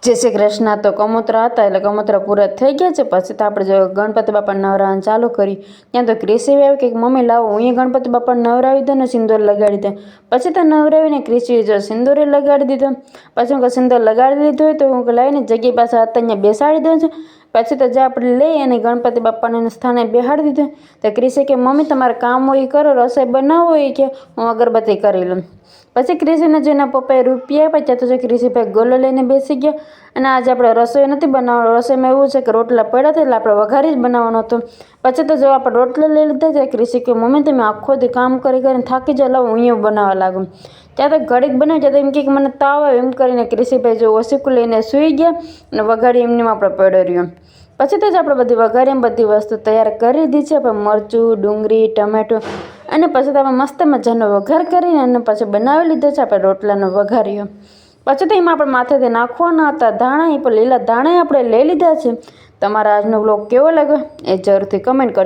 જય શ્રી કૃષ્ણ. તો કમોતરા હતા એટલે કમોતરા પૂરા થઈ ગયા છે. પછી તો આપણે જો ગણપતિ બાપા નવરાવાનું ચાલુ કરી ત્યાં તો ક્રિશી આવે કે મમ્મી લાવો હું ગણપતિ બાપા નવરાવી દો ને સિંદૂર લગાડી દે. પછી તો નવરાવીને ક્રિશી જો સિંદૂરે લગાડી દીધો. પછી હું સિંદૂર લગાડી દીધું હોય તો હું લાવીને જગ્યા પાસે હતા અહીંયા બેસાડી દઉં છું. પછી તો જે આપણે લઈ અને ગણપતિ બાપાને સ્થાને બેસાડી દીધું. તો ક્રિશી કે મમ્મી તમારે કામ હોય એ કરો, રસોઈ બનાવો હોય કે હું અગરબત્તી કરી લઉં. પછી ક્રિશીને જેના પપ્પાએ રૂપિયા આપ્યા ત્યાં તો જે ક્રિશીભાઈ ગોલો લઈને બેસી ગયા. અને આજે આપણે રસોઈ નથી બનાવવાનો. રસોઈમાં એવું છે કે રોટલા પડ્યા હતા એટલે આપણે વઘારી જ બનાવવાનો હતો. પછી તો જો આપણે રોટલા લઈ લીધા છે. ક્રિશી કે મમ્મી તમે આખો દી કામ કરીને થાકી જાઓ, લાવો હું અહીંયા બનાવવા લાગું. ત્યાં તો ઘડીક બનાવી ત્યાં તો એમ કે મને તાવ આવે એમ કરીને ક્રિશીભાઈ જો ઓશીકું લઈને સૂઈ ગયા અને વઘારી એમને આપણે પડ્યો રહ્યો. પછી તો જ આપણે બધી વઘારી બધી વસ્તુ તૈયાર કરી દીધી છે. આપણે મરચું, ડુંગળી, ટમેટું અને પછી તો આપણે મસ્ત મજાનો વઘાર કરીને અને પછી બનાવી લીધો છે આપણે રોટલાનો વઘાર્યો. પછી તો એમાં આપણે માથેથી નાખવાના હતા ધાણા, એ પણ લીલા ધાણા આપણે લઈ લીધા છે. તમારા આજનો બ્લોગ કેવો લાગ્યો એ જરૂરથી કમેન્ટ કરજો.